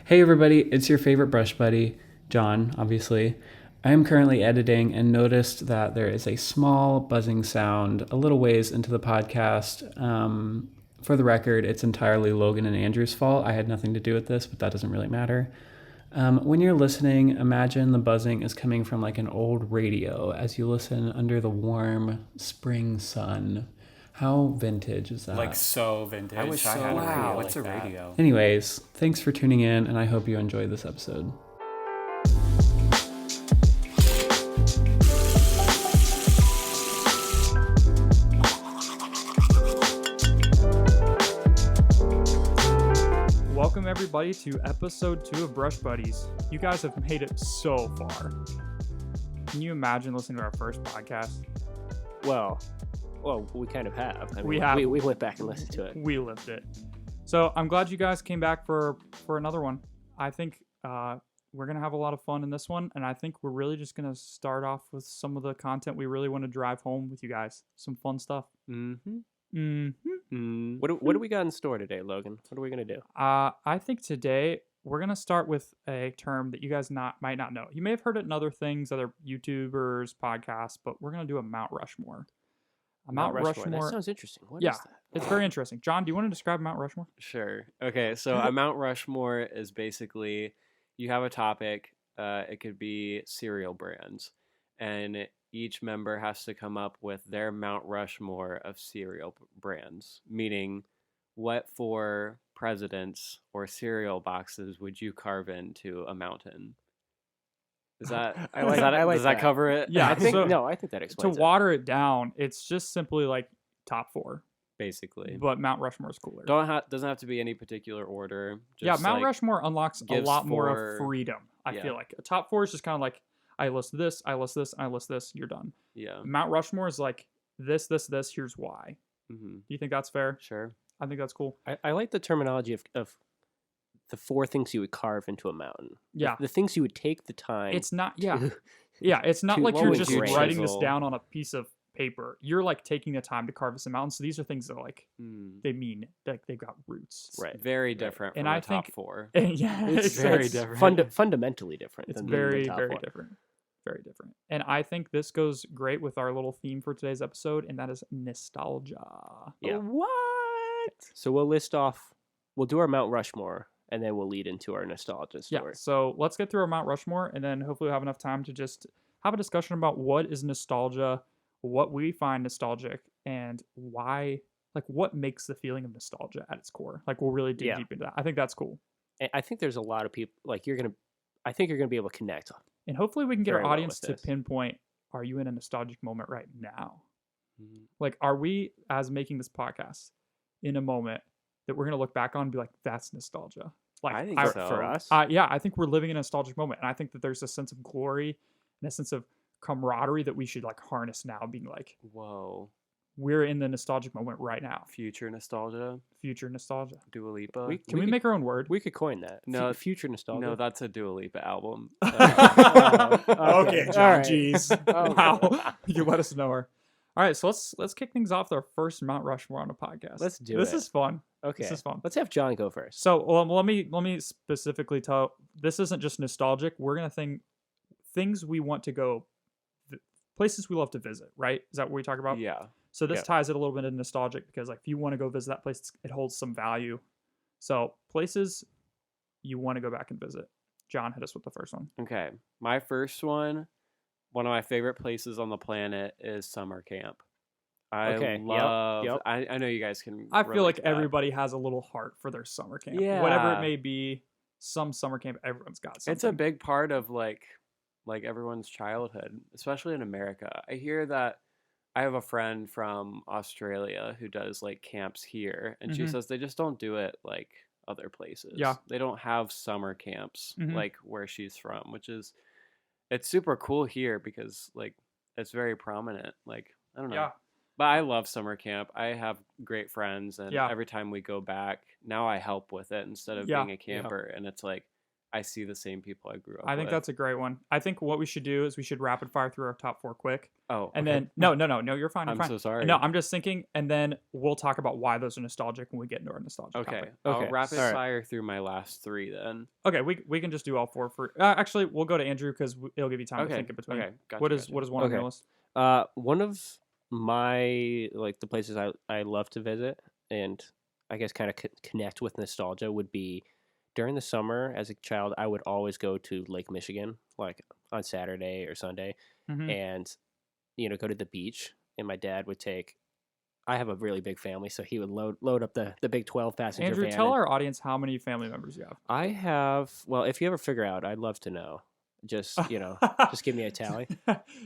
Hey everybody, it's your favorite brush buddy, John, obviously. I am currently editing and noticed that there is a small buzzing sound a little ways into the podcast. For the record, it's entirely Logan and Andrew's fault. I had nothing to do with this, but that doesn't really matter. When you're listening, imagine the buzzing is coming from like an old radio as you listen under the warm spring sun. How vintage is that? Like so vintage. I wish I had a radio Wow, like what's a that. radio? Anyways, thanks for tuning in, and I hope you enjoyed this episode. Welcome everybody to episode 2 of Brush Buddies. You guys have made it so far. Can you imagine listening to our first podcast? Well, we kind of have. I mean, We have. We went back and listened to it. We lived it. So I'm glad you guys came back for another one. I think we're going to have a lot of fun in this one, and I think we're really just going to start off with some of the content we really want to drive home with you guys. Some fun stuff. What do we got in store today, Logan? What are we going to do? I think today we're going to start with a term that you guys might not know. You may have heard it in other things, other YouTubers, podcasts, but we're going to do a Mount Rushmore. Mount Rushmore. That sounds interesting. What Yeah, is that? it's very interesting. John, do you want to describe Mount Rushmore? Sure. Okay, so a Mount Rushmore is basically you have a topic. It could be cereal brands, and each member has to come up with their Mount Rushmore of cereal brands, meaning what 4 presidents or cereal boxes would you carve into a mountain? Is that I like does that that. cover it? Yeah, I think so- I think that explains To it. water it down, it's just simply like top 4, Basically. but Mount Rushmore is cooler. Doesn't have to be any particular order. Just Mount like, Rushmore unlocks a gives lot more for- of freedom. I yeah. feel like a top 4 is just kind of like I list this, I list this, I list this. You're done. Yeah. Mount Rushmore is like this. Here's why. Mm-hmm. Do you think that's fair? Sure. I think that's cool. I like the terminology of the 4 things you would carve into a mountain. Yeah. The things you would take the time. It's not. to- Yeah. Yeah. It's not to- like what you're would just you writing this chisel? down on a piece of paper. You're like taking the time to carve this mountain. So these are things that like they mean like they've got roots. Right. Very different And from I the top think- 4. Yeah. It's very it's different. Fundamentally different. It's than very, the top very one. different. Very different. And I think this goes great with our little theme for today's episode, and that is nostalgia. Yeah. What? So we'll do our Mount Rushmore, and then we'll lead into our nostalgia Yeah. story. So let's get through our Mount Rushmore, and then hopefully we'll have enough time to just have a discussion about what is nostalgia, what we find nostalgic, and why, like what makes the feeling of nostalgia at its core. Like we'll really dig Yeah. deep into that. I think that's cool. And I think there's a lot of people I think you're gonna be able to connect. And hopefully we can get Very our well audience with to this. pinpoint, are you in a nostalgic moment right now? Mhm. Like, are we, as making this podcast, in a moment that we're going to look back on and be like, that's nostalgia? Like, I think so. For us, yeah, I think we're living in a nostalgic moment. And I think that there's a sense of glory and a sense of camaraderie that we should like harness now, being like, Whoa. we're in the nostalgic moment right now. Future nostalgia. Future nostalgia. Dua Lipa. Can we could- make our own word? we could coin that. No, Future nostalgia. No, that's a Dua Lipa album. Okay, John, all right. jeez. Okay. Wow. You let us know her. All right, so let's kick things off with our first Mount Rushmore on a podcast. Let's do This it. is fun. Okay, This is fun. Let's have John go first. So let me specifically tell. This isn't just nostalgic. We're gonna think things we want to go, places we love to visit. Right? Is that what we talk about? Yeah. So this Yeah. ties it a little bit into nostalgic because like if you want to go visit that place, it holds some value. So places you want to go back and visit. John, hit us with the first one. Okay. My first one of my favorite places on the planet is summer camp. I Okay, yep, love yep. I know you guys can I feel relate like to that. everybody has a little heart for their summer camp. Whatever Yeah. it may be, some summer camp, everyone's got something. It's a big part of like everyone's childhood, especially in America. I hear that I have a friend from Australia who does like camps here, and she Mhm. says they just don't do it like other places. Yeah. They don't have summer camps Mhm. like where she's from, which is it's super cool here because like it's very prominent. Like I don't know. Yeah. But I love summer camp. I have great friends, and Yeah. every time we go back, now I help with it instead of Yeah. being a camper. And it's like I see the same people I grew up I think with. that's a great one. I think what we should do is we should rapid fire through our top 4 quick. Oh, And okay. then no, you're fine. You're I'm fine. so sorry. No, I'm just thinking, and then we'll talk about why those are nostalgic when we get into our nostalgia Okay, topic. I'll Okay, rapid alright. fire through my last 3 then. Okay, we can just do all 4 for. Actually, we'll go to Andrew because it'll give you time to Okay, think in between. okay, gotcha, What is gotcha. what is one on Okay. your list? One of my the places I love to visit and I guess kind of connect with nostalgia would be during the summer. As a child, I would always go to Lake Michigan, like on Saturday or Sunday, Mhm. and go to the beach. And my dad would take. I have a really big family, so he would load up the big 12 passenger Andrew, van. tell and our audience how many family members you have. I have. Well, if you ever figure out, I'd love to know. Just just give me a tally.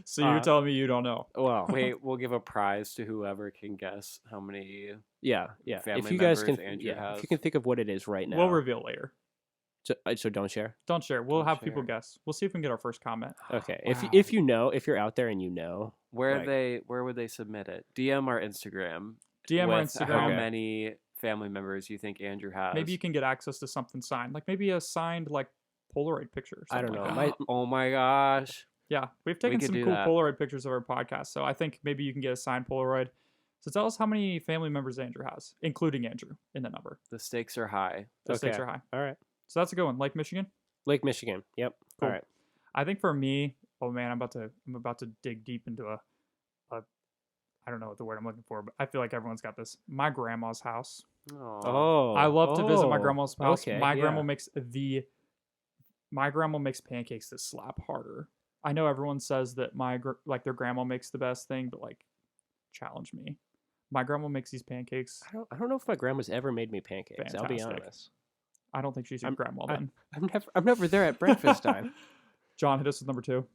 So you're Uh, telling me you don't know? Well, Wait, we'll give a prize to whoever can guess how many. yeah. family If you guys can, members Andrew if has. you can think of what it is right now, We'll reveal later. so don't share. Don't share. We'll Don't have people share. guess. We'll see if we can get our first comment. Okay. Wow. If you know, if you're out there and you know, Where like- where would they submit it? DM or Instagram. DM or with Instagram. How Okay. many family members you think Andrew has? Maybe you can get access to something signed, like maybe a signed like Polaroid picture. Or I something don't like know. that. Oh my gosh! Yeah, we've taken could some do cool that. Polaroid pictures of our podcast, so I think maybe you can get a signed Polaroid. So tell us how many family members Andrew has, including Andrew, in the number. The stakes are high. The stakes Okay. are high. All right. So that's a good one. Lake Michigan. Lake Michigan. Yep. Cool. All right. I think for me, oh man, I'm about to dig deep into a I don't know what the word I'm looking for, but I feel like everyone's got this. My grandma's house. Oh, I love to visit my grandma's house. Okay, My grandma yeah. makes pancakes that slap harder. I know everyone says that their grandma makes the best thing, but like challenge me. My grandma makes these pancakes. I don't know if my grandma's ever made me pancakes. I'll be Fantastic. honest. I don't think she's your grandma I- then. I'm never there at breakfast time. John, hit us with number 2.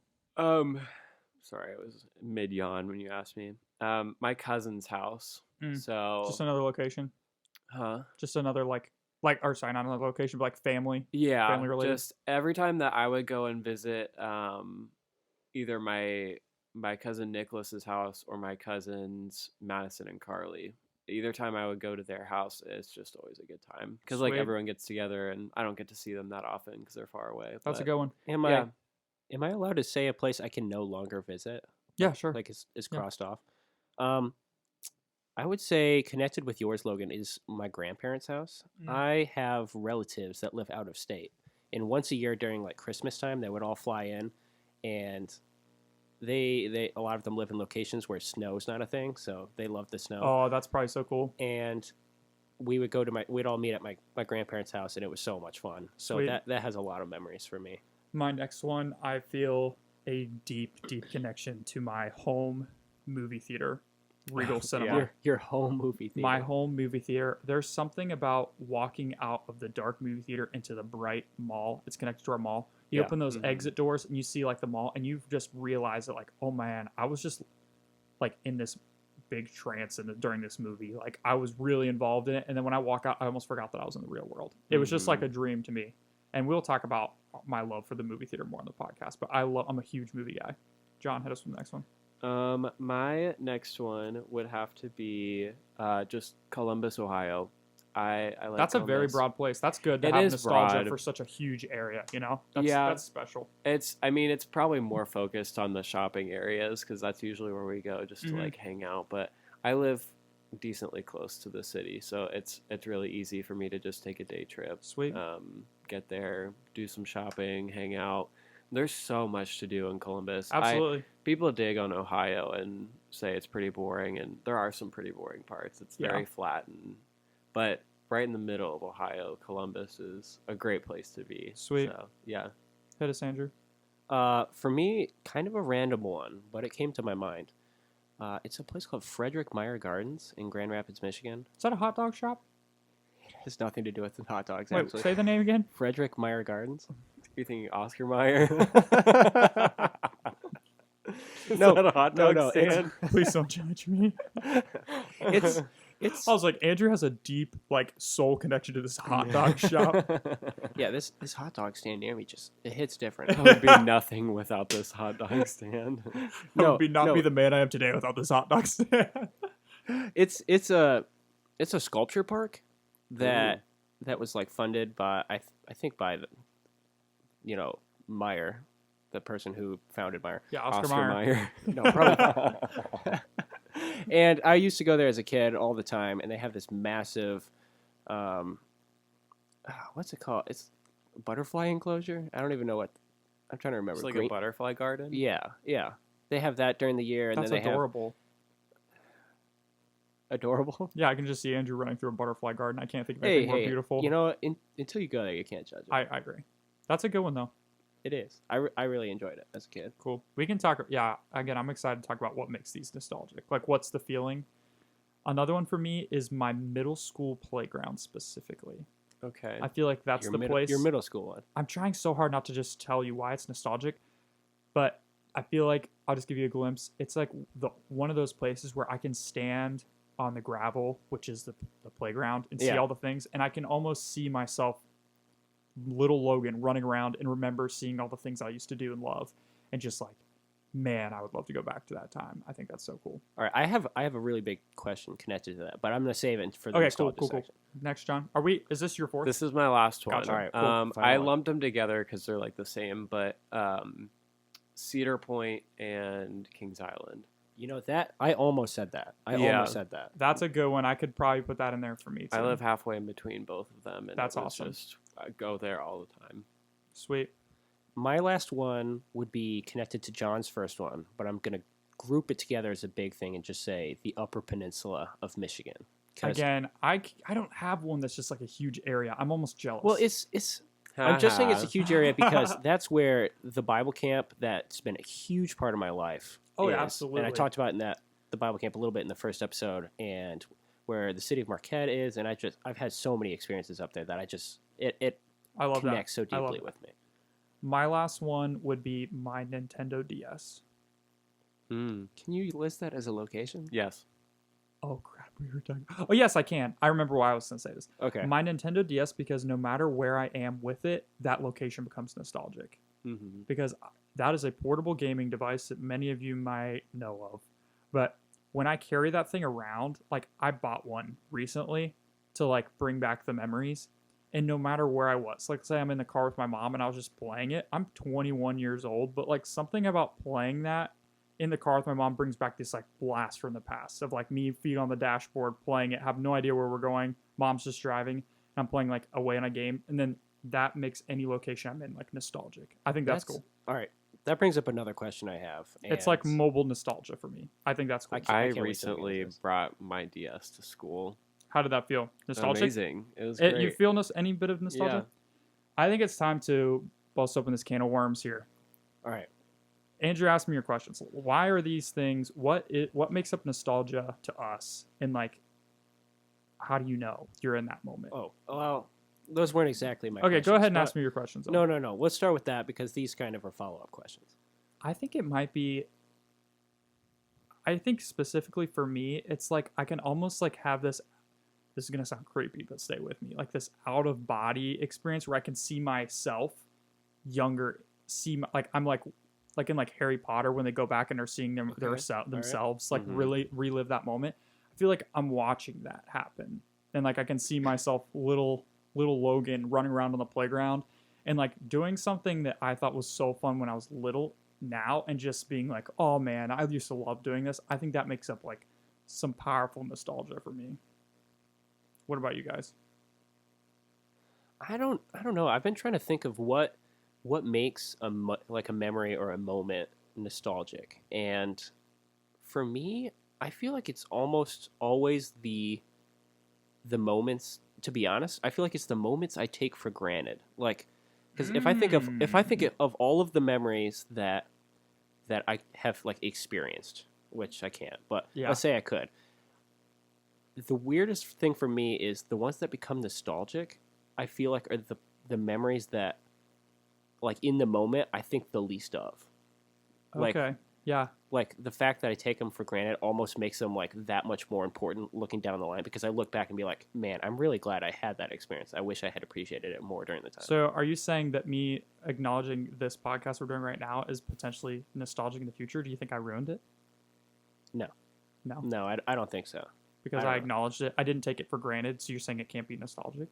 Sorry, I was mid yawn when you asked me. My cousin's house. Mm. So, Just another location. huh? Just another or sorry, not another location, but like family. Yeah, Family related? just every time that I would go and visit, either my cousin Nicholas's house or my cousins Madison and Carly. Either time I would go to their house, it's just always a good time because like Sweet. everyone gets together and I don't get to see them that often because they're far away. That's a but- good one. Yeah. Am I allowed to say a place I can no longer visit? Yeah, sure. Like it's Yeah. crossed off. I would say connected with yours, Logan, is my grandparents' house. Mm. I have relatives that live out of state, and once a year during like Christmas time, they would all fly in, and they a lot of them live in locations where snow's not a thing, so they love the snow. Oh, that's probably so cool. And we would we'd all meet at my grandparents' house, and it was so much fun. So Sweet. that has a lot of memories for me. My next one, I feel a deep connection to my home movie theater, Regal Cinema. Your home movie theater. My home movie theater. There's something about walking out of the dark movie theater into the bright mall. It's connected to our mall. You Yeah. open those Mhm. exit doors and you see like the mall, and you just realize that like, oh man, I was just like in this big trance during this movie. Like I was really involved in it, and then when I walk out, I almost forgot that I was in the real world. It was just like a dream to me. And we'll talk about my love for the movie theater more on the podcast. But I'm a huge movie guy. John, hit us with the next one. My next one would have to be just Columbus, Ohio. I like That's a very Columbus. broad place. That's good to It have is nostalgia broad. for such a huge area. That's Yeah. that's special. I mean, it's probably more focused on the shopping areas because that's usually where we go just to Mhm. like hang out. But I live decently close to the city, so it's really easy for me to just take a day trip. Sweet. Get there, do some shopping, hang out. There's so much to do in Columbus. Absolutely. People dig on Ohio and say it's pretty boring, and there are some pretty boring parts. It's Yeah. very flat, but right in the middle of Ohio, Columbus is a great place to be. Sweet. So, yeah. Hit us, Andrew. For me, kind of a random one, but it came to my mind. It's a place called Frederick Meyer Gardens in Grand Rapids, Michigan. Is that a hot dog shop? It has nothing to do with the hot dogs, Wait, actually. say the name again. Frederick Meyer Gardens. You're thinking Oscar Mayer? Is No, that a hot dog no, it's- stand? Please don't judge me. It's I was like, Andrew has a deep like soul connection to this hot dog shop. yeah. This hot dog stand near me it hits I different. would be nothing without this hot dog stand. I would not be the man I am today without this hot dog stand. It's a sculpture park that was like funded by I think by Meyer, the person who founded Meyer. Yeah, Oscar Mayer. No, probably not. And I used to go there as a kid all the time, and they have this massive, what's it called? It's a butterfly enclosure. I don't even know what. I'm trying to remember. It's like a butterfly garden. Yeah, yeah. They have that during the year, and That's then they adorable. have adorable. Yeah, I can just see Andrew running through a butterfly garden. I can't think of anything more beautiful. Until you go there, you can't judge it. I agree. That's a good one though. It is. I really enjoyed it as a kid. Cool. We can talk. Yeah, again, I'm excited to talk about what makes these nostalgic. Like, what's the feeling? Another one for me is my middle school playground specifically. Okay. I feel like that's the place. Your middle school one. I'm trying so hard not to just tell you why it's nostalgic, but I feel like I'll just give you a glimpse. It's like one of those places where I can stand on the gravel, which is the playground, and see all the things, and I can almost see myself, little Logan, running around and remember seeing all the things I used to do and love, and just like, man, I would love to go back to that time. I think that's so cool. All right, I have a really big question connected to that, but I'm gonna save it for the Okay, nostalgia cool. section. Next, John, is this your fourth? This is my last one. Gotcha. All right, cool. I Final one. lumped them together because they're like the same, but Cedar Point and Kings Island. You know that I almost said that. Almost said that. That's a good one. I could probably put that in there for me too. I live halfway in between both of them, and That's it was awesome. Just, I go there all the time. Sweet. My last one would be connected to John's first one, but I'm gonna group it together as a big thing and just say the Upper Peninsula of Michigan. Again, I don't have one that's just like a huge area. I'm almost jealous. Well, it's. I'm just saying it's a huge area because that's where the Bible camp that's been a huge part of my life. Oh, is. yeah, absolutely. And I talked about the Bible camp a little bit in the first episode, and where the city of Marquette is, and I've had so many experiences up there that it I love connects so I love deeply that. with me. My last one would be my Nintendo DS. Can you list that as a location? Yes. Oh crap, we were talking. Oh yes, I can. I remember why I was gonna say this. Okay. My Nintendo DS, because no matter where I am with it, that location becomes nostalgic. Mm-hmm. Because that is a portable gaming device that many of you might know of. But when I carry that thing around, like I bought one recently to like bring back the memories. And no matter where I was, like say I'm in the car with my mom and I was just playing it. I'm 21 years old, but like something about playing that in the car with my mom brings back this like blast from the past of like me feet on the dashboard playing it, have no idea where we're going. Mom's just driving and I'm playing like away on a game. And then that makes any location I'm in like nostalgic. I think that's cool. All right. That brings up another question I have. It's like mobile nostalgia for me. I think that's cool. I can't wait to recently get this. brought my DS to school. How did that feel? Nostalgic? Amazing. It was great. You feel any bit of nostalgia? Yeah. I think it's time to bust open this can of worms here. All right. Andrew, ask me your questions. Why are these things? What makes up nostalgia to us? And like, how do you know you're in that moment? Oh, well, those weren't exactly my Okay, questions. go ahead and but- ask me your questions. No. Let's start with that because these kind of are follow-up questions. I think it might be. I think specifically for me, it's like I can almost like have this. This is gonna sound creepy, but stay with me. Like this out of body experience where I can see myself younger. Like I'm like in like Harry Potter when they go back and they're seeing themselves like really relive that moment. I feel like I'm watching that happen, and like I can see myself little Logan running around on the playground and like doing something that I thought was so fun when I was little now, and just being like, oh man, I used to love doing this. I think that makes up like some powerful nostalgia for me. What about you guys? I don't know. I've been trying to think of what makes a memory or a moment nostalgic, and for me, I feel like it's almost always the moments. To be honest, I feel like it's the moments I take for granted. Like, because if I think of all of the memories that I have like experienced, which I can't, but let's say I could. The weirdest thing for me is the ones that become nostalgic. I feel like are the memories that, like in the moment, I think the least of. Okay. Yeah. Like the fact that I take them for granted almost makes them like that much more important looking down the line, because I look back and be like, man, I'm really glad I had that experience. I wish I had appreciated it more during the time. So are you saying that me acknowledging this podcast we're doing right now is potentially nostalgic in the future? Do you think I ruined it? No. No, I don't think so. because I don't I know. acknowledged it. I didn't take it for granted. So you're saying it can't be nostalgic?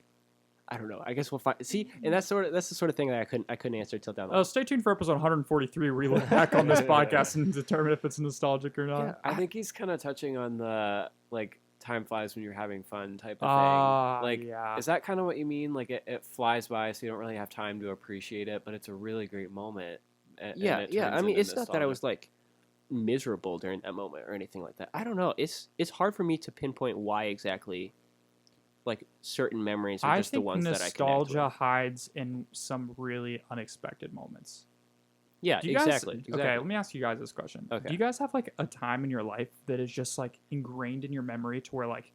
I don't know. I guess we'll find. See, and that's the sort of thing that I couldn't answer till down the line. Stay tuned for episode 143 where we look back on this podcast and determine if it's nostalgic or not. Yeah, I think he's kind of touching on the like time flies when you're having fun type of thing. Like, yeah. is that kind of what you mean? Like it flies by, so you don't really have time to appreciate it, but it's a really great moment. Yeah. I mean, it's not that I was like miserable during that moment or anything like that. I don't know. It's hard for me to pinpoint why exactly. Like certain memories are just the ones that I connect with. Nostalgia hides in some really unexpected moments. Yeah, exactly. Okay, let me ask you guys this question. Okay. Do you guys have like a time in your life that is just like ingrained in your memory to where like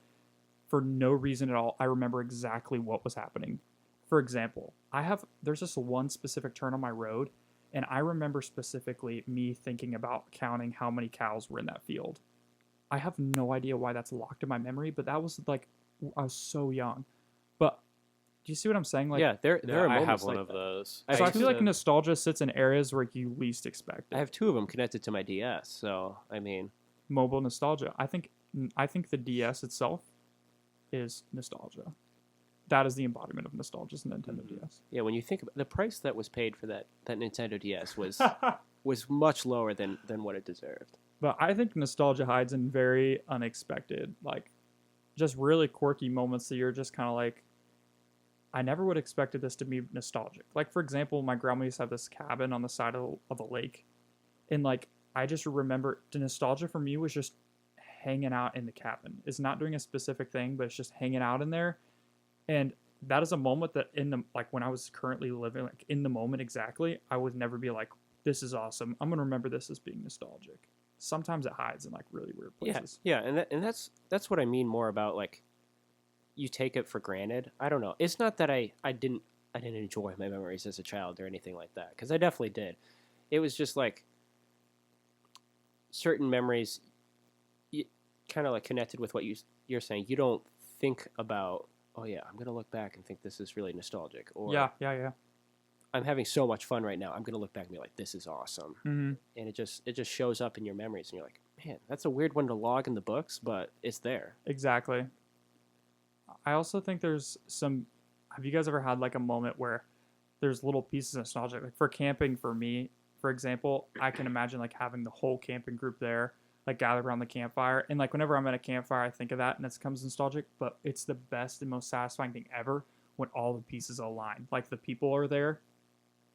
for no reason at all, I remember exactly what was happening? For example, there's just one specific turn on my road, and I remember specifically me thinking about counting how many cows were in that field. I have no idea why that's locked in my memory, but that was like I was so young. But do you see what I'm saying? Like, yeah, there are I moments have one like of that. those. So I feel like nostalgia sits in areas where you least expect it. I have two of them connected to my DS, so I mean, Mobile nostalgia. I think the DS itself is nostalgia. That is the embodiment of nostalgia, is the Nintendo DS. yeah, when you think about the price that was paid for that Nintendo DS was much lower than what it deserved. But I think nostalgia hides in very unexpected, like just really quirky moments that you're just kind of like, I never would have expected this to be nostalgic. Like, for example, my grandma used to have this cabin on the side of a lake. And, like, I just remember the nostalgia for me was just hanging out in the cabin. It's not doing a specific thing, but it's just hanging out in there. And that is a moment that when I was currently living, like, in the moment exactly, I would never be like, this is awesome. I'm going to remember this as being nostalgic. Sometimes it hides in, like, really weird places. Yeah, and that's what I mean more about, like, you take it for granted. I don't know. It's not that I didn't enjoy my memories as a child or anything like that, because I definitely did. It was just like certain memories, kind of like connected with what you're saying. You don't think about, oh yeah, I'm gonna look back and think this is really nostalgic, or Yeah. I'm having so much fun right now. I'm gonna look back and be like, this is awesome, Mm-hmm. and it just shows up in your memories, and you're like, man, that's a weird one to log in the books, but it's there. Exactly. I also think there's some. Have you guys ever had like a moment where there's little pieces of nostalgia? Like for camping, for me, for example, I can imagine like having the whole camping group there, like gathered around the campfire. And like whenever I'm at a campfire, I think of that and it becomes nostalgic. But it's the best and most satisfying thing ever when all the pieces align. Like the people are there,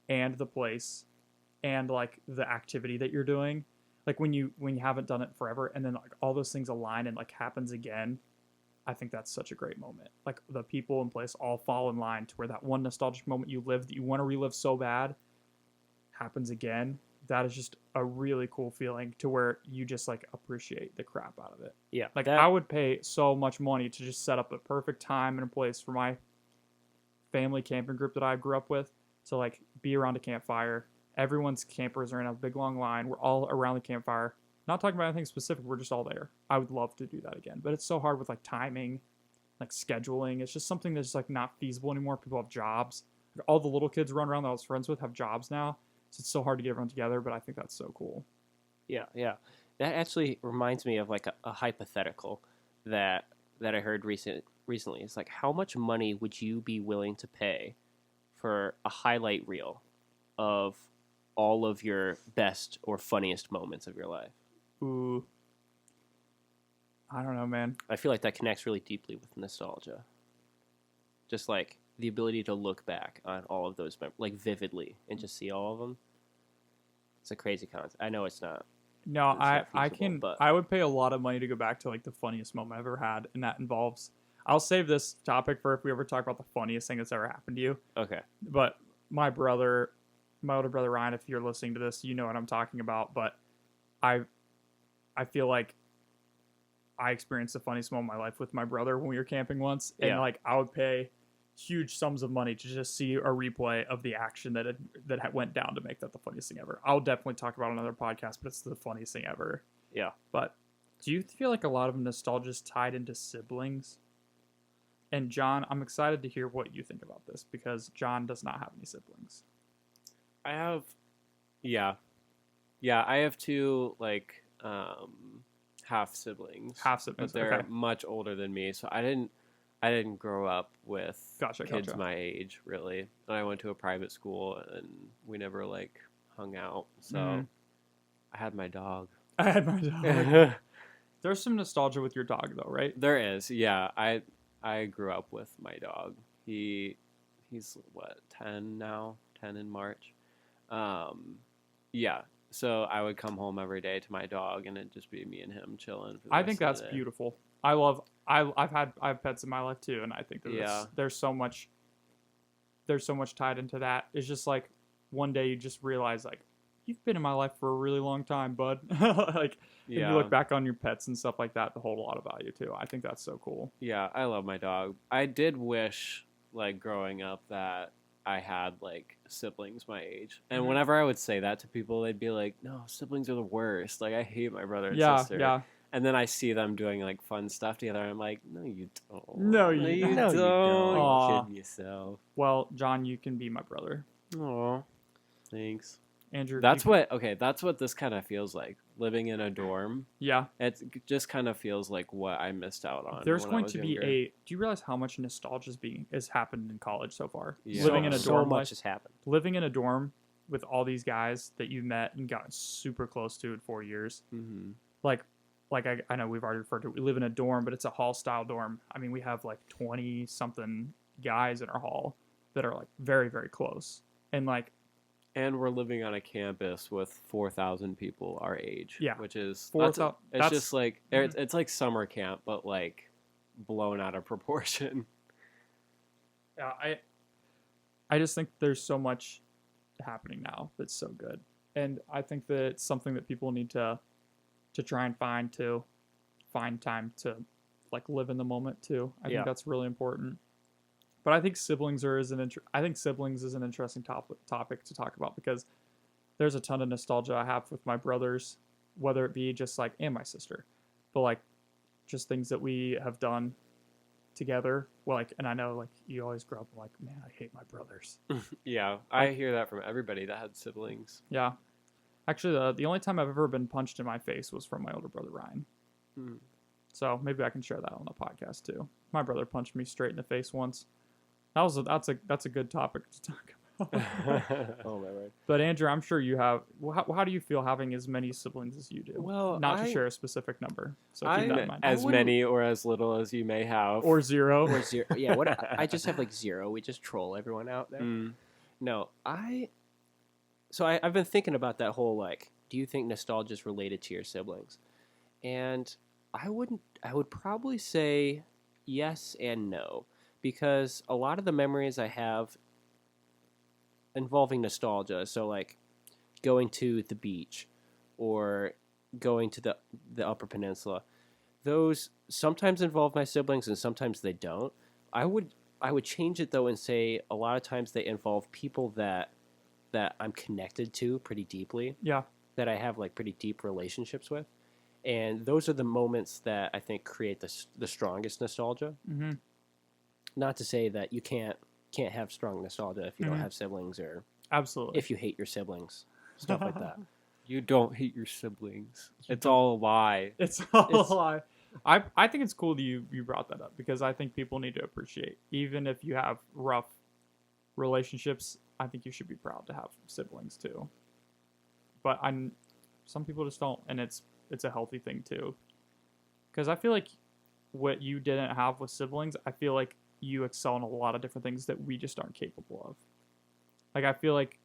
and the place, and like the activity that you're doing. Like when you haven't done it forever, and then like all those things align and like happens again. I think that's such a great moment. Like the people in place all fall in line to where that one nostalgic moment you lived that you want to relive so bad happens again. That is just a really cool feeling to where you just like appreciate the crap out of it. Yeah, Like I would pay so much money to just set up a perfect time and a place for my family camping group that I grew up with to like be around a campfire. Everyone's campers are in a big long line. We're all around the campfire. Not talking about anything specific. We're just all there. I would love to do that again, but it's so hard with like timing, like scheduling. It's just something that's like not feasible anymore. People have jobs. Like, all the little kids run around that I was friends with have jobs now, so it's so hard to get everyone together. But I think that's so cool. Yeah. That actually reminds me of like a hypothetical that I heard recently. It's like, how much money would you be willing to pay for a highlight reel of all of your best or funniest moments of your life? Ooh, I don't know, man. I feel like that connects really deeply with nostalgia. Just like the ability to look back on all of those, like vividly, and just see all of them. It's a crazy concept. I know it's not. No, It's not I feasible, can. but- I would pay a lot of money to go back to like the funniest moment I've ever had, and that involves. I'll save this topic for if we ever talk about the funniest thing that's ever happened to you. Okay. But my older brother Ryan, if you're listening to this, you know what I'm talking about. But I feel like I experienced the funniest moment of my life with my brother when we were camping once, and Yeah. like I would pay huge sums of money to just see a replay of the action that went down to make that the funniest thing ever. I'll definitely talk about it on another podcast, but it's the funniest thing ever. Yeah. But do you feel like a lot of nostalgia is tied into siblings? And John, I'm excited to hear what you think about this because John does not have any siblings. I have, yeah, I have two like half siblings. Half siblings, but they're okay. much older than me. So I I didn't grow up with Gotcha, kids gotcha. my age, really. And I went to a private school, and we never like hung out. So Mhm. I had my dog. I had my dog. There's some nostalgia with your dog, though, right? There is, yeah. I grew up with my dog. He's what, 10 now? 10 in March. Yeah. So I would come home every day to my dog, and it'd just be me and him chilling for the I rest think of that's the day. beautiful. I have pets in my life too, and I think that Yeah. there's so much tied into that. It's just like one day you just realize like you've been in my life for a really long time, bud. Like and you Yeah. look back on your pets and stuff like that, they hold a lot of value too. I think that's so cool. Yeah, I love my dog. I did wish, like, growing up that I had, like, siblings my age. And Mhm. whenever I would say that to people, they'd be like, no, siblings are the worst. Like, I hate my brother and Yeah, sister. yeah. And then I see them doing, like, fun stuff together, and I'm like, no, you don't. No, you No, you don't. Aw. You kidding yourself. Well, John, you can be my brother. Aw, thanks. Andrew, That's what this kind of feels like. Living in a dorm. Yeah. It just kind of feels like what I missed out on. There's when I going was to be younger. do you realize how much nostalgia has happened in college so far? Yeah. Living in a so dorm much life, has happened. living in a dorm with all these guys that you've met and gotten super close to in 4 years. Mm-hmm. Like I know we've already referred to it. We live in a dorm, but it's a hall style dorm. I mean, we have like 20 something guys in our hall that are like very, very close. And like, And we're living on a campus with 4,000 people our age. Yeah. Which is 4,000 it's that's- just like Mhm. it's like summer camp, but like blown out of proportion. yeah, I just think there's so much happening now that's so good. And I think that it's something that people need to try and find time to like live in the moment too. I Yeah. think that's really important. But I think siblings is an interesting topic to talk about because there's a ton of nostalgia I have with my brothers, whether it be just like and my sister, but like just things that we have done together. Well, like, and I know like you always grow up like, man, I hate my brothers. Yeah, I hear that from everybody that had siblings. Yeah, actually, the only time I've ever been punched in my face was from my older brother Ryan. Hmm. So maybe I can share that on the podcast too. My brother punched me straight in the face once. That's a good topic to talk about. Oh my word. But Andrew, I'm sure you have. How do you feel having as many siblings as you do? Well, not to I- share a specific number. So I- keep that in mind. As wouldn't- many or as little as you may have. Or 0. Or 0. Yeah, what I just have like 0. We just troll everyone out there. Mm. No, I've been thinking about that whole like, do you think nostalgia is related to your siblings? And I would probably say yes and no, because a lot of the memories I have involving nostalgia, so like going to the beach or going to the Upper Peninsula, those sometimes involve my siblings and sometimes they don't. I would change it though and say a lot of times they involve people that I'm connected to pretty deeply, Yeah. that I have like pretty deep relationships with. And those are the moments that I think create the strongest nostalgia. Mm-hmm. Not to say that you can't have strong nostalgia if you don't Mhm. have siblings or Absolutely. if you hate your siblings, stuff like that. You don't hate your siblings. It's all a lie. It's all It's- a lie. I think it's cool that you brought that up because I think people need to appreciate, even if you have rough relationships, I think you should be proud to have siblings too. But some people just don't, and it's a healthy thing too. Because I feel like what you didn't have with siblings, I feel like you excel in a lot of different things that we just aren't capable of. Like I feel like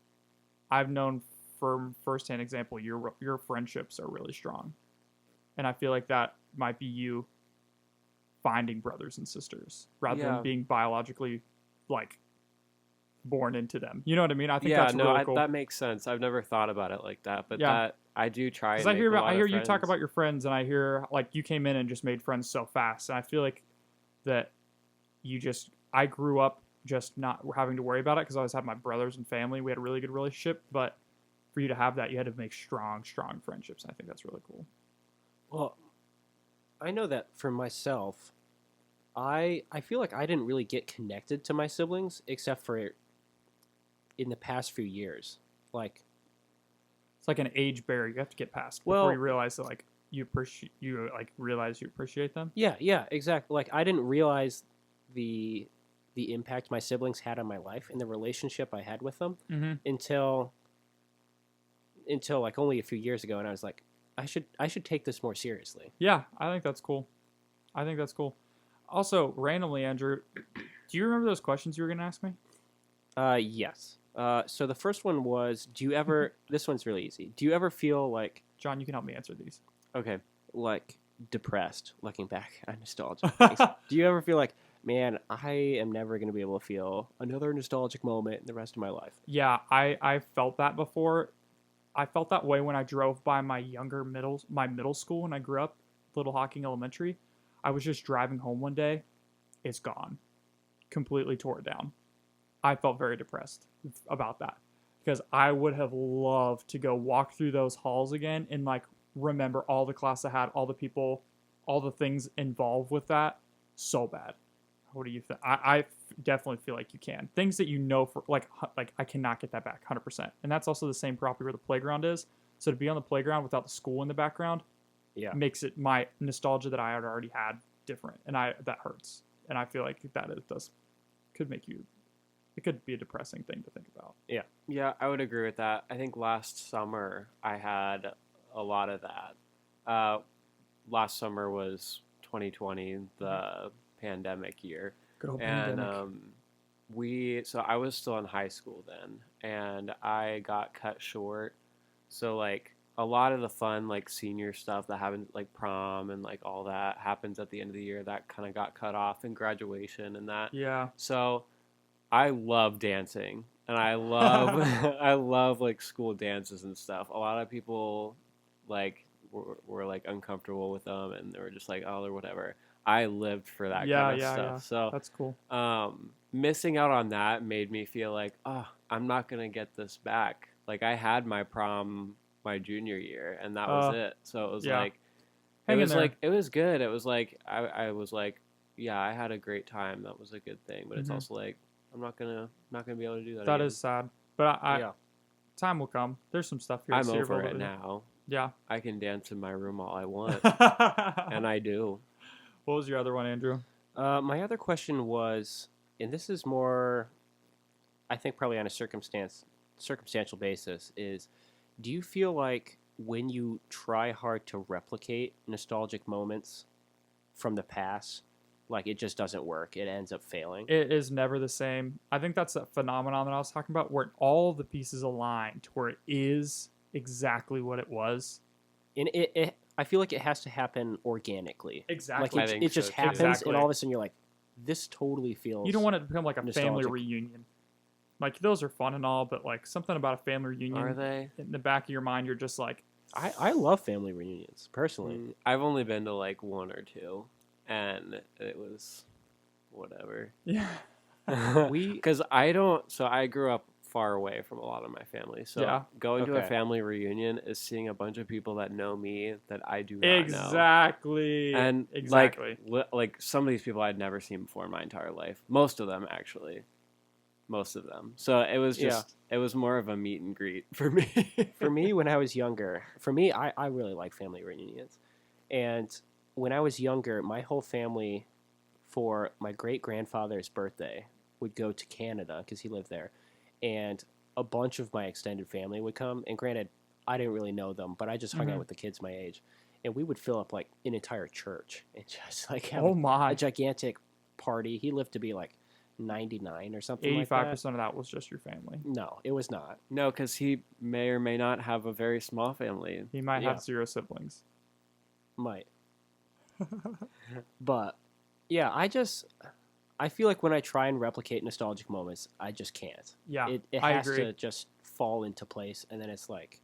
I've known from firsthand example, your friendships are really strong, and I feel like that might be you finding brothers and sisters rather Yeah. than being biologically like born into them. You know what I mean? I think Yeah, that's no, really cool. that makes sense. I've never thought about it like that, but Yeah. that I do try. Because And make a lot I hear of you talk friends. about your friends, and I hear like you came in and just made friends so fast, and I feel like that I grew up just not having to worry about it because I always had my brothers and family. We had a really good relationship, but for you to have that, you had to make strong friendships. I think that's really cool. Well, I know that for myself, I feel like I didn't really get connected to my siblings except for in the past few years. Like, It's like an age barrier you have to get past before Well- you realize that like you realize you appreciate them. yeah, exactly. Like I didn't realize the impact my siblings had on my life and the relationship I had with them Mm-hmm. until like only a few years ago, and I was like, I should take this more seriously. Yeah, I think that's cool. I think that's cool. Also, randomly, Andrew, do you remember those questions you were going to ask me? Yes. So the first one was, do you ever? This one's really easy. Do you ever feel like, John, you can help me answer these. okay, like depressed looking back on nostalgic things? Do you ever feel like, man, I am never going to be able to feel another nostalgic moment in the rest of my life? Yeah, I felt that before. I felt that way when I drove by my middle school when I grew up, Little Hocking Elementary. I was just driving home one day. It's gone. Completely tore it down. I felt very depressed about that because I would have loved to go walk through those halls again and like remember all the class I had, all the people, all the things involved with that so bad. What do you think? I definitely feel like you can. Things that you know for like I cannot get that back 100%. And that's also the same property where the playground is. So to be on the playground without the school in the background Yeah. makes it my nostalgia that I had already had different, and that hurts. And I feel like that could make you. It could be a depressing thing to think about. Yeah, I would agree with that. I think last summer I had a lot of that. Last summer was 2020, the pandemic year, Good old and pandemic. so I was still in high school then, and I got cut short. So like a lot of the fun like senior stuff that happened, like prom and like all that happens at the end of the year, that kind of got cut off, and graduation and that. Yeah. So I love dancing, and I love I love like school dances and stuff. A lot of people like were like uncomfortable with them, and they were just like, oh, or whatever. I lived for that Yeah, kind of yeah, stuff. yeah. So That's cool. missing out on that made me feel like, oh, I'm not gonna get this back. Like I had my prom my junior year, and that was it. So it was yeah. like, Hang in there. it was good. It was like I was like, yeah, I had a great time. That was a good thing. But it's Mhm. also like I'm not gonna be able to do that. That again. is sad. But Yeah. time will come. There's some stuff here. I'm at Cedarville over that it we- now. Yeah. I can dance in my room all I want, What and I do. was your other one, Andrew? My other question was, and this is more, I think probably on a circumstantial basis, is do you feel like when you try hard to replicate nostalgic moments from the past, like it just doesn't work? It ends up failing. It is never the same. I think that's a phenomenon that I was talking about where all the pieces align to where it is exactly what it was. And I feel like it has to happen organically. Exactly. I Like think it just so, too. happens, Exactly. and all of a sudden you're like, this totally feels. You don't want it to become like a family nostalgic. reunion. Like those are fun and all, but like something about a family reunion Are they? in the back of your mind, you're just like, I love family reunions personally. I've only been to like one or two, and it was whatever. yeah, Because I don't. So I grew up far away from a lot of my family. So Yeah. going to a Okay. family reunion is seeing a bunch of people that know me that I do not know. exactly. And exactly. like some of these people I'd never seen before in my entire life. Most of them actually. Most of them. So it was just it was more of a meet and greet for me. For me, when I was younger, I really like family reunions. And when I was younger, my whole family, for my great grandfather's birthday, would go to Canada because he lived there. And a bunch of my extended family would come. And granted, I didn't really know them, but I just hung Mhm. out with the kids my age. And we would fill up like an entire church and just like have Oh my. a gigantic party. He lived to be like 99 or something like 85% of that was just your family. that. No, it was not. No, because he may or may not have a very small family. He might Yeah. have 0 siblings. Might. But yeah, I feel like when I try and replicate nostalgic moments, I just can't. Yeah, It I has agree. to just fall into place, and then it's like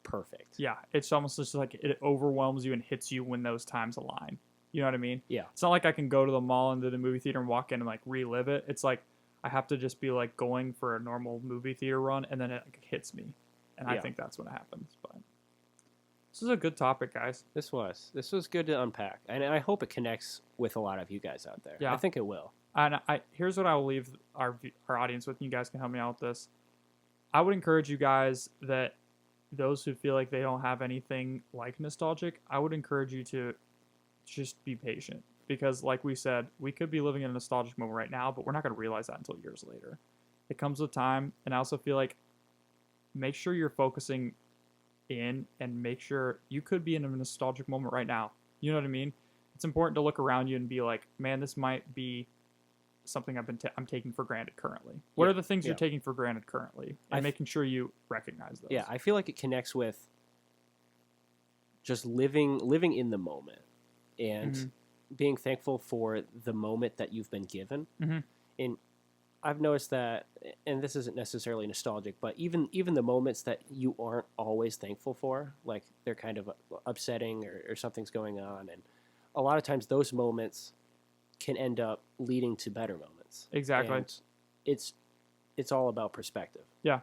perfect. Yeah, it's almost just like it overwhelms you and hits you when those times align. You know what I mean? Yeah. It's not like I can go to the mall and to the movie theater and walk in and like relive it. It's like I have to just be like going for a normal movie theater run and then it like, hits me. And I Yeah. think that's when it happens. But this is a good topic, guys. This was good to unpack, and I hope it connects with a lot of you guys out there. Yeah. I think it will. And here's what I will leave our audience with. And you guys can help me out with this. I would encourage you guys that those who feel like they don't have anything like nostalgic, I would encourage you to just be patient. because like we said, we could be living in a nostalgic moment right now, but we're not going to realize that until years later. It comes with time, and I also feel like make sure you're focusing in and make sure you could be in a nostalgic moment right now. You know what I mean? It's important to look around you and be like, man, this might be something I'm taking for granted currently. What Yeah, are the things yeah. you're taking for granted currently, and making sure you recognize those? Yeah, I feel like it connects with just living in the moment and being thankful for the moment that you've been given. Mhm. And I've noticed that, and this isn't necessarily nostalgic, but even the moments that you aren't always thankful for, like they're kind of upsetting or something's going on, and a lot of times those moments can end up leading to better moments. Exactly. And it's all about perspective. Yeah.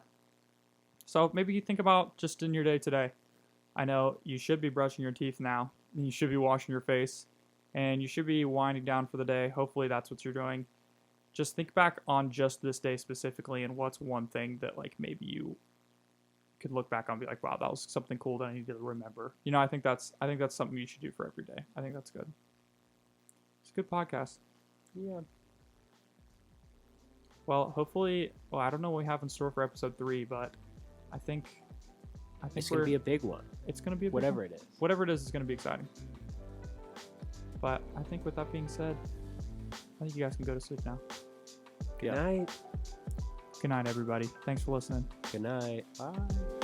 So maybe you think about just in your day today. I know you should be brushing your teeth now, and you should be washing your face, and you should be winding down for the day. Hopefully that's what you're doing. Just think back on just this day specifically, and what's one thing that like maybe you could look back on and be like, wow, that was something cool that I need to remember. You know, I think that's something you should do for every day. I think that's good. It's a good podcast. Yeah. Well, hopefully, I don't know what we have in store for episode 3, but I think It's going to be a big one. It's going to be a big Whatever one. it is. Whatever it is, it's going to be exciting. But I think with that being said, I think you guys can go to sleep now. Good night. Good night, everybody. Thanks for listening. Good night. Bye.